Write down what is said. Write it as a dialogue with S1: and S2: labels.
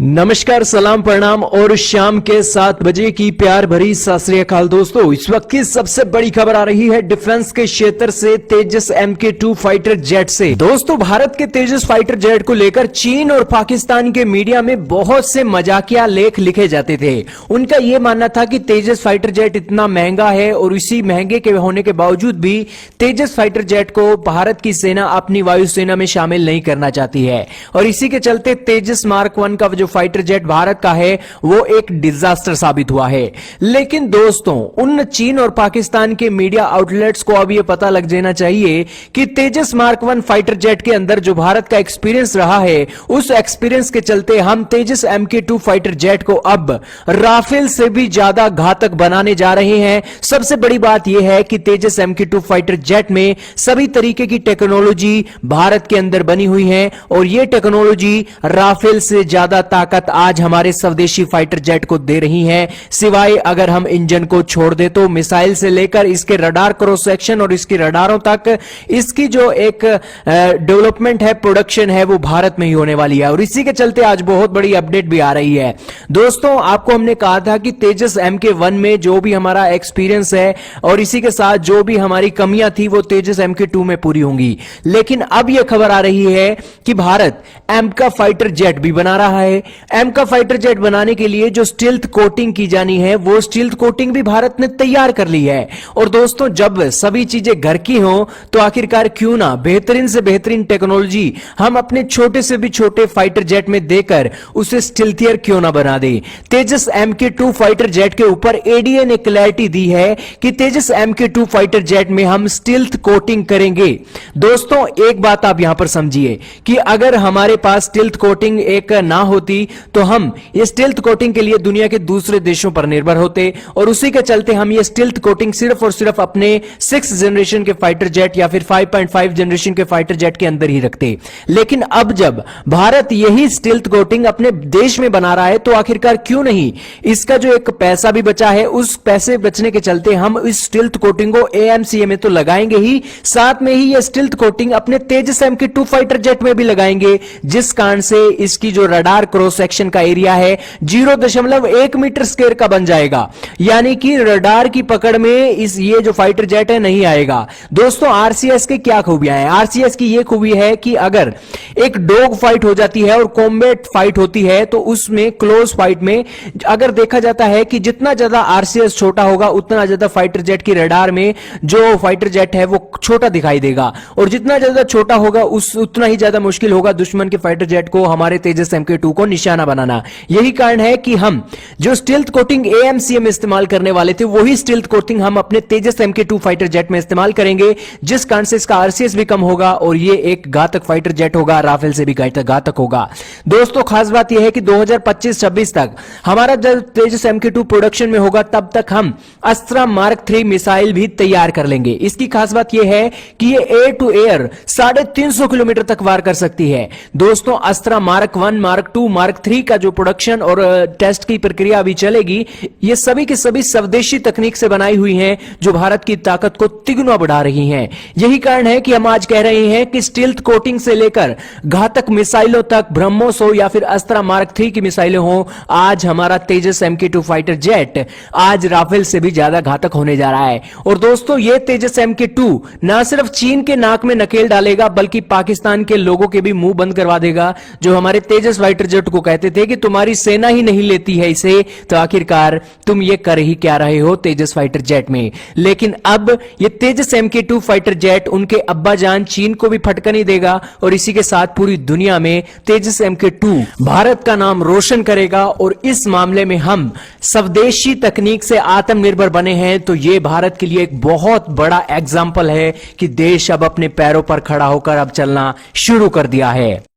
S1: नमस्कार, सलाम, प्रणाम और शाम के 7 बजे की प्यार भरी सत श्री अकाल। दोस्तों, इस वक्त की सबसे बड़ी खबर आ रही है डिफेंस के क्षेत्र से, तेजस MK2 फाइटर जेट से। दोस्तों, भारत के तेजस फाइटर जेट को लेकर चीन और पाकिस्तान के मीडिया में बहुत से मजाकिया लेख लिखे जाते थे। उनका यह मानना था कि तेजस फाइटर जेट इतना महंगा है और इसी महंगे के होने के बावजूद भी तेजस फाइटर जेट को भारत की सेना अपनी वायुसेना में शामिल नहीं करना चाहती है और इसी के चलते तेजस मार्क 1 का जो फाइटर जेट भारत का है वो एक डिजास्टर साबित हुआ है। लेकिन दोस्तों, उन चीन और पाकिस्तान के मीडिया आउटलेट्स को अब यह पता लग जाना चाहिए कि तेजस मार्क 1 फाइटर जेट के अंदर जो भारत का एक्सपीरियंस रहा है, उस एक्सपीरियंस के चलते हम तेजस MK2 फाइटर जेट को अब राफेल से भी ज्यादा घातक बनाने जा रहे हैं। सबसे बड़ी बात यह है कि तेजस MK2 फाइटर जेट में सभी तरीके की टेक्नोलॉजी भारत के अंदर बनी हुई है और यह टेक्नोलॉजी राफेल से ज्यादा ताकत आज हमारे स्वदेशी फाइटर जेट को दे रही है। सिवाय अगर हम इंजन को छोड़ दे तो मिसाइल से लेकर इसके रडार क्रॉस सेक्शन और इसकी रडारों तक इसकी जो एक डेवलपमेंट है, प्रोडक्शन है, वो भारत में ही होने वाली है और इसी के चलते आज बहुत बड़ी अपडेट भी आ रही है। दोस्तों, आपको हमने कहा था कि तेजस MK1 में जो भी हमारा एक्सपीरियंस है और इसी के साथ जो भी हमारी कमियां थी वो तेजस MK2 में पूरी होंगी। लेकिन अब यह खबर आ रही है कि भारत एमका फाइटर जेट भी बना रहा है। एमका फाइटर जेट बनाने के लिए जो स्टील्थ कोटिंग की जानी है वो स्टील्थ कोटिंग भी भारत ने तैयार कर ली है। और दोस्तों, जब सभी चीजें घर की हो तो आखिरकार क्यों ना बेहतरीन से बेहतरीन टेक्नोलॉजी हम अपने छोटे से भी छोटे फाइटर जेट में देकर उसे स्टील्थियर क्यों ना बना दे। तेजस MK2 फाइटर जेट के ऊपर ADA ने क्लैरिटी दी है कि तेजस MK2 फाइटर जेट में हम स्टील्थ कोटिंग करेंगे। दोस्तों, एक बात आप यहां पर समझिए कि अगर हमारे पास स्टील्थ कोटिंग एक ना होती तो हम ये स्टील्थ कोटिंग के लिए दुनिया के दूसरे देशों पर निर्भर होते और उसी के चलते हम ये स्टील्थ कोटिंग सिर्फ और सिर्फ अपने 6th जनरेशन के फाइटर जेट या फिर 5.5 जनरेशन के फाइटर जेट के अंदर ही रखते। लेकिन अब जब भारत यही स्टील्थ कोटिंग अपने देश में बना रहा है तो आखिरकार क्यों नहीं, इसका जो एक पैसा भी बचा है उस पैसे बचने के चलते हम इस स्टील्थ कोटिंग को AMCA में तो लगाएंगे ही, साथ में ही ये स्टील्थ कोटिंग अपने तेजस MK2 फाइटर जेट में भी लगाएंगे, जिस कारण से इसकी जो रडार क्रॉस सेक्शन का एरिया है 0.1 मीटर स्क्वायर का बन जाएगा। यानी कि रडार की पकड़ में ये जो फाइटर जेट है नहीं आएगा। दोस्तों, RCS की क्या खूबियां हैं? RCS की यह खूबी है कि अगर एक डॉग फाइट हो जाती है और कॉम्बैट फाइट होती है तो उसमें क्लोज फाइट में अगर देखा जाता है कि जितना ज्यादा RCS छोटा होगा उतना ज्यादा फाइटर जेट की रडार में जो फाइटर जेट है वो छोटा दिखाई देगा और जितना ज्यादा छोटा होगा उतना ही ज्यादा मुश्किल होगा दुश्मन के फाइटर जेट को हमारे तेजस MK2 को निशाना बनाना। यही कारण है कि हम जो स्टील्थ कोटिंग AMCA में इस्तेमाल करने वाले थे वही स्टील्थ कोटिंग हम अपने तेजस MK2 फाइटर जेट में इस्तेमाल करेंगे, जिस कारण से इसका RCS भी कम होगा और ये एक घातक फाइटर जेट होगा, राफेल से भी घातक होगा। दोस्तों, खास बात यह है कि 2025-26 तक हमारा जब तेजस MK2 प्रोडक्शन में होगा तब तक हम अस्त्रा मार्क 3 मिसाइल भी तैयार कर लेंगे। इसकी खास बात यह है कि ये एयर टू एयर 350 किलोमीटर तक वार कर सकती है। दोस्तों, अस्त्रा मार्क 1, मार्क 2, मार्क 3 का जो प्रोडक्शन और टेस्ट की प्रक्रिया अभी चलेगी, ये सभी के सभी स्वदेशी तकनीक से बनाई हुई हैं जो भारत की ताकत को तिगुना बढ़ा रही हैं। यही कारण है कि हम आज कह रहे हैं कि स्टील्थ कोटिंग से लेकर घातक मिसाइलों तक, ब्रह्मोस हो या फिर अस्त्रा मार्क 3 की मिसाइलें हो, आज हमारा तेजस MK2 फाइटर जेट आज राफेल से भी ज्यादा घातक होने जा रहा है। और दोस्तों, ये तेजस MK2 ना सिर्फ चीन के नाक में नकेल डालेगा बल्कि पाकिस्तान के लोगों के भी मुंह बंद करवा देगा, जो हमारे तेजस फाइटर जेट को कहते थे कि तुम्हारी सेना ही नहीं लेती है इसे, तो आखिरकार तुम ये कर ही क्या रहे हो तेजस फाइटर जेट में। लेकिन अब ये तेजस MK2 फाइटर जेट उनके अब्बा जान चीन को भी फटका नहीं देगा और इसी के साथ पूरी दुनिया में तेजस MK2 भारत का नाम रोशन करेगा। और इस मामले में हम स्वदेशी तकनीक से आत्मनिर्भर बने हैं तो ये भारत के लिए एक बहुत बड़ा एग्जाम्पल है कि देश अब अपने पैरों पर खड़ा होकर अब चलना शुरू कर दिया है।